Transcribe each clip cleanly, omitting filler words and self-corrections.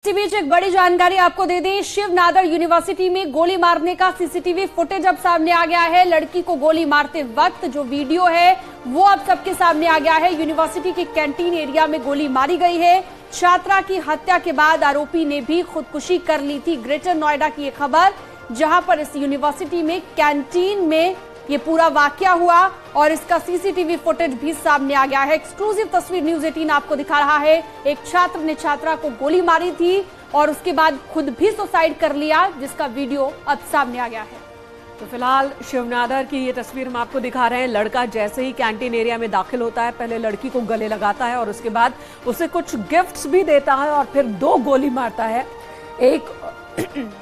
इसी बीच एक बड़ी जानकारी आपको दे दें। शिव नादर यूनिवर्सिटी में गोली मारने का सीसीटीवी फुटेज अब सामने आ गया है। लड़की को गोली मारते वक्त जो वीडियो है वो अब सबके सामने आ गया है। यूनिवर्सिटी के कैंटीन एरिया में गोली मारी गई है। छात्रा की हत्या के बाद आरोपी ने भी खुदकुशी कर ली थी। ग्रेटर नोएडा की ये खबर, जहां पर इस यूनिवर्सिटी में कैंटीन में ये पूरा वाकया हुआ और इसका सीसीटीवी फुटेज भी सामने आ गया है। एक्सक्लूसिव तस्वीर न्यूज़ 18 आपको दिखा रहा है। एक छात्र ने छात्रा को गोली मारी थी और उसके बाद खुद भी सुसाइड कर लिया, जिसका वीडियो अब सामने आ गया है। तो फिलहाल शिव नादर की ये तस्वीर हम आपको दिखा रहे हैं। लड़का जैसे ही कैंटीन एरिया में दाखिल होता है, पहले लड़की को गले लगाता है और उसके बाद उसे कुछ गिफ्ट्स भी देता है और फिर 2 गोली मारता है। एक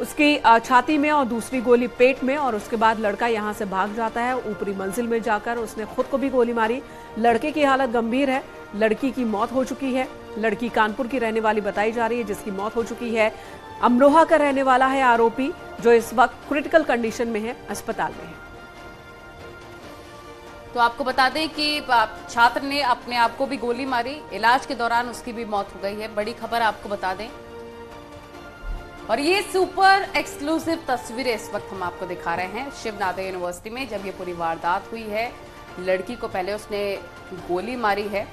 उसकी छाती में और दूसरी गोली पेट में, और उसके बाद लड़का यहां से भाग जाता है। ऊपरी मंजिल में जाकर उसने खुद को भी गोली मारी। लड़के की हालत गंभीर है। लड़की की मौत हो चुकी है। लड़की कानपुर की रहने वाली बताई जा रही है, जिसकी मौत हो चुकी है। अमरोहा का रहने वाला है आरोपी, जो इस वक्त क्रिटिकल कंडीशन में है, अस्पताल में है। तो आपको बता दें कि छात्र ने अपने आप को भी गोली मारी। इलाज के दौरान उसकी भी मौत हो गई है। बड़ी खबर आपको बता दें, और ये सुपर एक्सक्लूसिव तस्वीरें इस वक्त हम आपको दिखा रहे हैं शिव नादर यूनिवर्सिटी में, जब ये पूरी वारदात हुई है। लड़की को पहले उसने गोली मारी है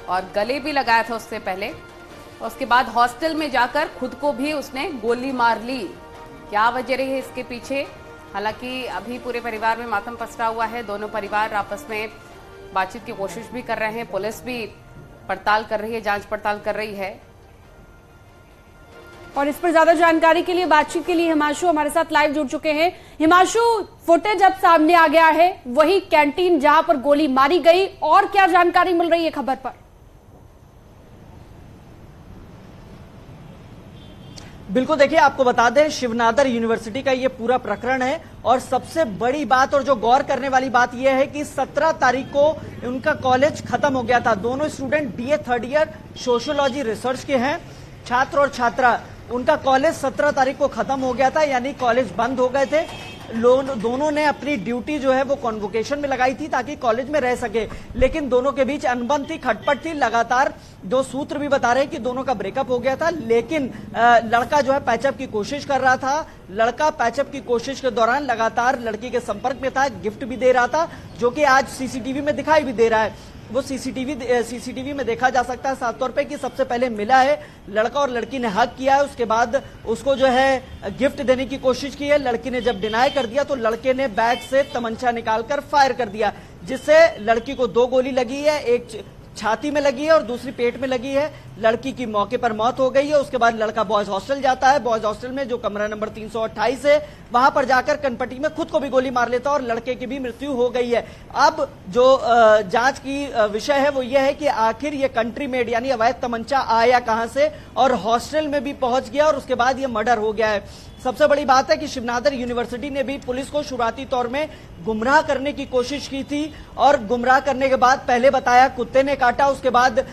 और गले भी लगाया था उससे पहले। उसके बाद हॉस्टल में जाकर खुद को भी उसने गोली मार ली। क्या वजह रही है इसके पीछे? हालांकि अभी पूरे परिवार में मातम पसरा हुआ है। दोनों परिवार आपस में बातचीत की कोशिश भी कर रहे हैं। पुलिस भी पड़ताल कर रही है, जांच पड़ताल कर रही है। और इस पर ज्यादा जानकारी के लिए, बातचीत के लिए हिमांशु हमारे साथ लाइव जुड़ चुके हैं। हिमांशु, फुटेज अब सामने आ गया है, वही कैंटीन जहां पर गोली मारी गई, और क्या जानकारी मिल रही है खबर पर? बिल्कुल, देखिए आपको बता दें, शिव नादर यूनिवर्सिटी का ये पूरा प्रकरण है और सबसे बड़ी बात और जो गौर करने वाली बात यह है कि 17 तारीख को उनका कॉलेज खत्म हो गया था। दोनों student BA 3rd year sociology research के हैं, छात्र और छात्रा। उनका कॉलेज 17 तारीख को खत्म हो गया था, यानी कॉलेज बंद हो गए थे। दोनों ने अपनी ड्यूटी जो है वो कॉन्वोकेशन में लगाई थी ताकि कॉलेज में रह सके, लेकिन दोनों के बीच अनबन थी, खटपट थी। लगातार 2 सूत्र भी बता रहे हैं कि दोनों का ब्रेकअप हो गया था, लेकिन लड़का जो है पैचअप की कोशिश कर रहा था। लड़का पैचअप की कोशिश के दौरान लगातार लड़की के संपर्क में था, गिफ्ट भी दे रहा था, जो कि आज सीसीटीवी में दिखाई भी दे रहा है। वो सीसीटीवी में देखा जा सकता है साफ तौर पे कि सबसे पहले मिला है लड़का और लड़की ने हक किया है। उसके बाद उसको जो है गिफ्ट देने की कोशिश की है। लड़की ने जब डिनाई कर दिया तो लड़के ने बैग से तमंचा निकालकर फायर कर दिया, जिससे लड़की को 2 गोली लगी है। एक छाती में लगी है और दूसरी पेट में लगी है। लड़की की मौके पर मौत हो गई है। उसके बाद लड़का बॉयज हॉस्टल जाता है। बॉयज हॉस्टल में जो कमरा नंबर 328 है, वहां पर जाकर कनपट्टी में खुद को भी गोली मार लेता है और लड़के की भी मृत्यु हो गई है। अब जो जांच की विषय है वो ये है कि आखिर ये कंट्री मेड यानी अवैध तमंचा आया कहां से और हॉस्टल में भी पहुंच गया और उसके बाद ये मर्डर हो गया है। सबसे बड़ी बात है कि शिव नादर यूनिवर्सिटी ने भी पुलिस को शुरुआती तौर में गुमराह करने की कोशिश की थी और गुमराह करने के बाद पहले बताया कुत्ते ने काटा, उसके बाद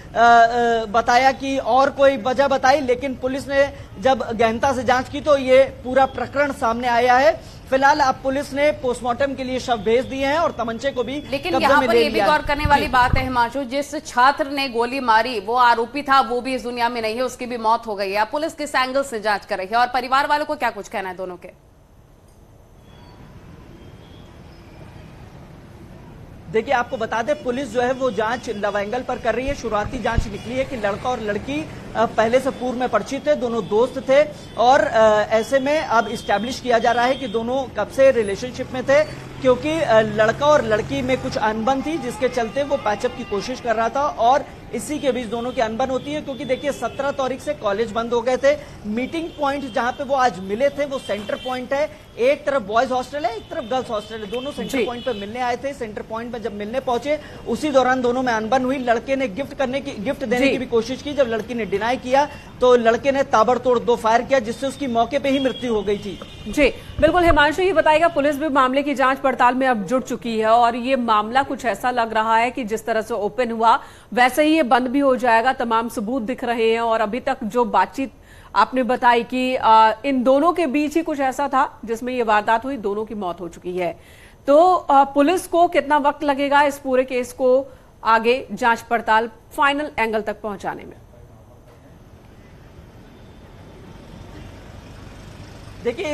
बताया कि और कोई वजह बताई, लेकिन पुलिस ने जब गहनता से जांच की तो ये पूरा प्रकरण सामने आया है। फिलहाल अब पुलिस ने पोस्टमार्टम के लिए शव भेज दिए हैं और तमंचे को भी लेकिन यहाँ पर ये भी गौर करने वाली बात है हिमांशु, जिस छात्र ने गोली मारी वो आरोपी था, वो भी इस दुनिया में नहीं है, उसकी भी मौत हो गई है। पुलिस किस एंगल से जांच कर रही है और परिवार वालों को क्या कुछ कहना है दोनों के? देखिए आपको बता दें, पुलिस जो है वो जांच लव एंगल पर कर रही है। शुरुआती जांच निकली है कि लड़का और लड़की पहले से पूर्व में परिचित थे, दोनों दोस्त थे और ऐसे में अब इस्टेब्लिश किया जा रहा है कि दोनों कब से रिलेशनशिप में थे, क्योंकि लड़का और लड़की में कुछ अनबन थी जिसके चलते वो पैचअप की कोशिश कर रहा था और इसी के बीच दोनों की अनबन होती है। क्योंकि देखिए 17 तारीख से कॉलेज बंद हो गए थे। मीटिंग पॉइंट जहां पे वो आज मिले थे वो सेंटर पॉइंट है। एक तरफ बॉयज हॉस्टल है, एक तरफ गर्ल्स हॉस्टल है। दोनों सेंटर पॉइंट पे मिलने आए थे। सेंटर पॉइंट पे जब मिलने पहुंचे उसी दौरान दोनों में अनबन हुई। लड़के ने गिफ्ट देने की भी कोशिश की। जब लड़की ने डिनाई किया तो लड़के ने ताबड़तोड़ 2 फायर किया, जिससे उसकी मौके पे ही मृत्यु हो गई थी। जी बिल्कुल, हिमांशु ये बताएगा, पुलिस भी मामले की जांच पड़ताल में अब जुट चुकी है और ये मामला कुछ ऐसा लग रहा है कि जिस तरह से ओपन हुआ वैसे ही ये बंद भी हो जाएगा। तमाम सबूत दिख रहे हैं और अभी तक जो बातचीत आपने बताई कि इन दोनों के बीच ही कुछ ऐसा था जिसमें ये वारदात हुई, दोनों की मौत हो चुकी है। तो पुलिस को कितना वक्त लगेगा इस पूरे केस को आगे जांच पड़ताल फाइनल एंगल तक पहुंचाने में? देखिए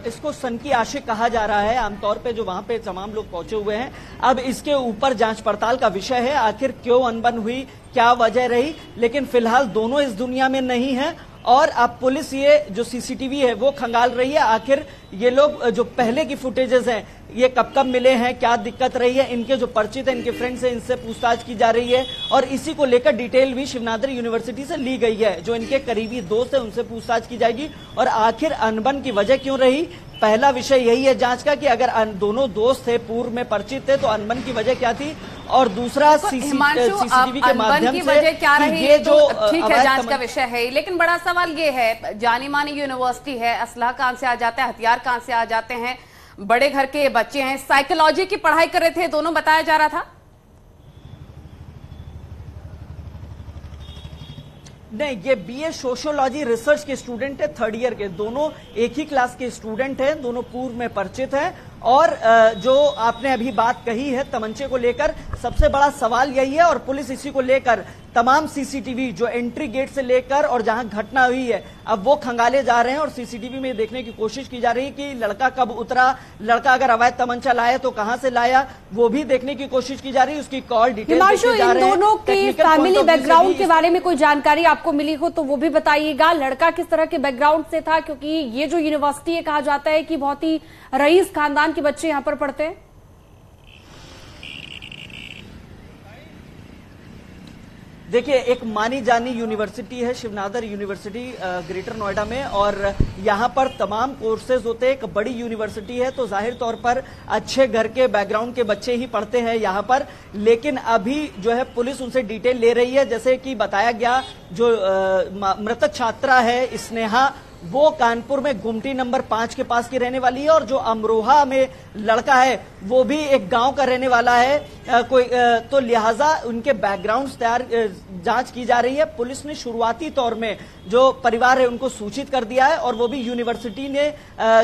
इसको सन की आशिक कहा जा रहा है आमतौर पे, जो वहां पे तमाम लोग पहुंचे हुए हैं। अब इसके ऊपर जांच पड़ताल का विषय है, आखिर क्यों अनबन हुई, क्या वजह रही, लेकिन फिलहाल दोनों इस दुनिया में नहीं है। और अब पुलिस ये जो सीसीटीवी है वो खंगाल रही है, आखिर ये लोग जो पहले की फुटेजेस हैं ये कब कब मिले हैं, क्या दिक्कत रही है, इनके जो परिचित हैं, इनके फ्रेंड्स हैं, इनसे पूछताछ की जा रही है। और इसी को लेकर डिटेल भी शिवनादर यूनिवर्सिटी से ली गई है, जो इनके करीबी दोस्त है उनसे पूछताछ की जाएगी। और आखिर अनबन की वजह क्यों रही, पहला विषय यही है जांच का कि अगर दोनों दोस्त थे, पूर्व में परिचित थे, तो अनबन की वजह क्या थी। और दूसरा सीसीटीवी के माध्यम की वजह क्या रही, ये जो ठीक है जांच का विषय है, लेकिन बड़ा सवाल ये है, जानी मानी यूनिवर्सिटी है, असलहा कहां से आ जाता है, हथियार कहां से आ जाते हैं, बड़े घर के बच्चे हैं, साइकोलॉजी की पढ़ाई कर रहे थे दोनों, बताया जा रहा था। नहीं, ये बीए सोशियोलॉजी रिसर्च के स्टूडेंट है, 3rd ईयर के, दोनों एक ही क्लास के स्टूडेंट हैं, दोनों पूर्व में परिचित हैं। और जो आपने अभी बात कही है तमंचे को लेकर, सबसे बड़ा सवाल यही है। और पुलिस इसी को लेकर तमाम सीसीटीवी जो एंट्री गेट से लेकर और जहां घटना हुई है अब वो खंगाले जा रहे हैं। और सीसीटीवी में देखने की कोशिश की जा रही है कि लड़का कब उतरा, लड़का अगर अवैध तमंचा लाया तो कहां से लाया, वो भी देखने की कोशिश की जा रही है। उसकी कॉल डिटेल इन दोनों के फैमिली बैकग्राउंड के बारे में कोई जानकारी आपको मिली हो तो वो भी बताइएगा। लड़का किस तरह के बैकग्राउंड से था, क्योंकि ये जो यूनिवर्सिटी है कहा जाता है कि बहुत ही रईस खानदान के बच्चे यहां पर पढ़ते हैं। देखिए, एक मानी जानी यूनिवर्सिटी है शिवनादर यूनिवर्सिटी ग्रेटर नोएडा में, और यहाँ पर तमाम कोर्सेज होते हैं। एक बड़ी यूनिवर्सिटी है तो जाहिर तौर पर अच्छे घर के बैकग्राउंड के बच्चे ही पढ़ते हैं यहाँ पर। लेकिन अभी जो है पुलिस उनसे डिटेल ले रही है। जैसे कि बताया गया, जो मृतक छात्रा है स्नेहा, वो कानपुर में गुमटी नंबर 5 के पास की रहने वाली है। और जो अमरोहा में लड़का है वो भी एक गांव का रहने वाला है। तो लिहाजा उनके बैकग्राउंड जांच की जा रही है। पुलिस ने शुरुआती तौर में जो परिवार है उनको सूचित कर दिया है, और वो भी यूनिवर्सिटी ने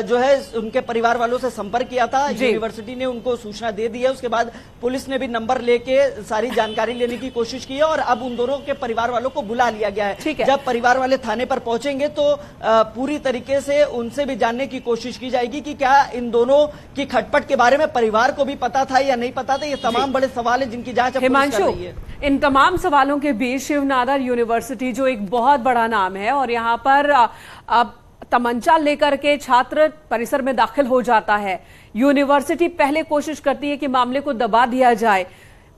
जो है उनके परिवार वालों से संपर्क किया था, यूनिवर्सिटी ने उनको सूचना दे दी है। उसके बाद पुलिस ने भी नंबर लेके सारी जानकारी लेने की कोशिश की है, और अब उन दोनों के परिवार वालों को बुला लिया गया है। जब परिवार वाले थाने पर पहुंचेंगे तो पूरी तरीके से उनसे भी जानने की कोशिश की जाएगी कि क्या इन दोनों की खटपट के बारे में परिवार को भी पता था या नहीं पता था। ये तमाम बड़े सवाल है जिनकी जांच पुलिस कर रही है। इन तमाम सवालों के बीच शिवनादर यूनिवर्सिटी जो एक बहुत बड़ा नाम है, और यहाँ पर अब तमंचा लेकर के छात्र परिसर में दाखिल हो जाता है। यूनिवर्सिटी पहले कोशिश करती है कि मामले को दबा दिया जाए।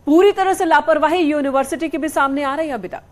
पूरी तरह से लापरवाही यूनिवर्सिटी की भी सामने आ रही है अभी तक।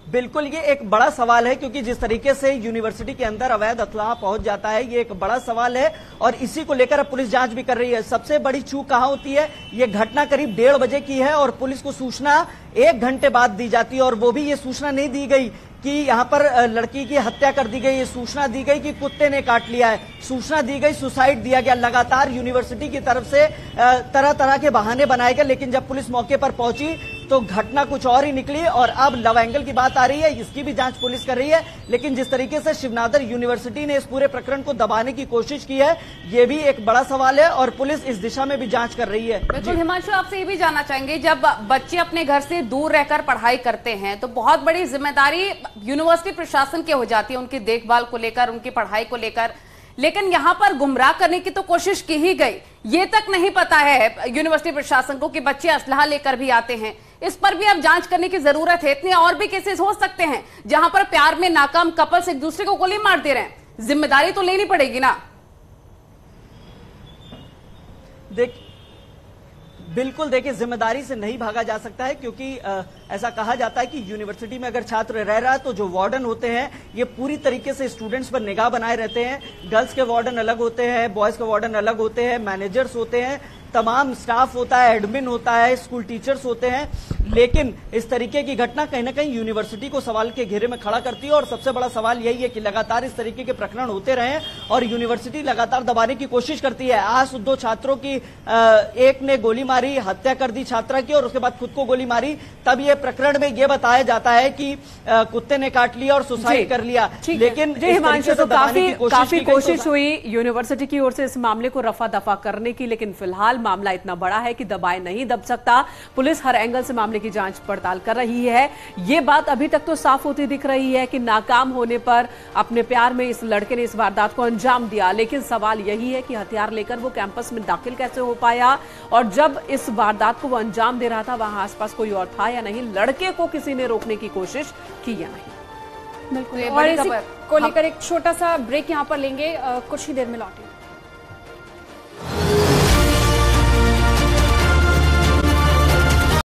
बिल्कुल, ये एक बड़ा सवाल है, क्योंकि जिस तरीके से यूनिवर्सिटी के अंदर अवैध असलहा पहुंच जाता है, ये एक बड़ा सवाल है। और इसी को लेकर अब पुलिस जांच भी कर रही है। सबसे बड़ी चूक कहां होती है, ये घटना करीब 1:30 बजे की है और पुलिस को सूचना 1 घंटे बाद दी जाती है। और वो भी ये सूचना नहीं दी गई कि यहाँ पर लड़की की हत्या कर दी गई, ये सूचना दी गई कि कुत्ते ने काट लिया है, सूचना दी गई सुसाइड दिया गया। लगातार यूनिवर्सिटी की तरफ से तरह तरह के बहाने बनाए गए, लेकिन जब पुलिस मौके पर पहुंची तो घटना कुछ और ही निकली। और अब लव एंगल की बात आ रही है, इसकी भी जांच पुलिस कर रही है। लेकिन जिस तरीके से शिवनादर यूनिवर्सिटी ने इस पूरे प्रकरण को दबाने की कोशिश की है, ये भी एक बड़ा सवाल है, और पुलिस इस दिशा में भी जांच कर रही है। बिल्कुल हिमांशु, आपसे ये भी जानना चाहेंगे, जब बच्चे अपने घर से दूर रहकर पढ़ाई करते हैं तो बहुत बड़ी जिम्मेदारी यूनिवर्सिटी प्रशासन की हो जाती है, उनकी देखभाल को लेकर, उनकी पढ़ाई को लेकर। लेकिन यहां पर गुमराह करने की तो कोशिश की ही गई, ये तक नहीं पता है यूनिवर्सिटी प्रशासन को कि बच्चे असलहा लेकर भी आते हैं। इस पर भी अब जांच करने की जरूरत है। इतने और भी केसेस हो सकते हैं जहां पर प्यार में नाकाम कपल्स एक दूसरे को गोली मार दे रहे हैं, जिम्मेदारी तो लेनी पड़ेगी ना। बिल्कुल, देखिए जिम्मेदारी से नहीं भागा जा सकता है, क्योंकि ऐसा कहा जाता है कि यूनिवर्सिटी में अगर छात्र रह रहा है तो जो वार्डन होते हैं ये पूरी तरीके से स्टूडेंट्स पर निगाह बनाए रहते हैं। गर्ल्स के वार्डन अलग होते हैं, बॉयज के वार्डन अलग होते हैं, मैनेजर्स होते हैं, तमाम स्टाफ होता है, एडमिन होता है, स्कूल टीचर्स होते हैं। लेकिन इस तरीके की घटना कहीं ना कहीं यूनिवर्सिटी को सवाल के घेरे में खड़ा करती है। और सबसे बड़ा सवाल यही है कि लगातार इस तरीके के प्रकरण होते रहे और यूनिवर्सिटी लगातार दबाने की कोशिश करती है। आज 2 छात्रों की एक ने गोली मारी, हत्या कर दी छात्रा की, और उसके बाद खुद को गोली मारी। तब ये प्रकरण में ये बताया जाता है कि कुत्ते ने काट लिया और सुसाइड कर लिया। लेकिन हिमांशु, तो काफी कोशिश हुई यूनिवर्सिटी की ओर से इस मामले को रफा दफा करने की, लेकिन फिलहाल मामला इतना बड़ा है कि दबाए नहीं दब सकता। पुलिस हर एंगल से मामले मामले की जांच पड़ताल कर रही है। ये बात अभी तक तो साफ होती दिख रही है कि नाकाम होने पर अपने प्यार में इस लड़के ने इस वारदात को अंजाम दिया, लेकिन सवाल यही है कि हथियार लेकर वो कैंपस में दाखिल कैसे हो पाया, और जब इस वारदात को वो अंजाम दे रहा था वहां आसपास कोई और था या नहीं, लड़के को किसी ने रोकने की कोशिश की या नहीं। बिल्कुल। और इसी को लेकर एक छोटा सा ब्रेक यहां पर लेंगे, कुछ ही देर में लौटेंगे।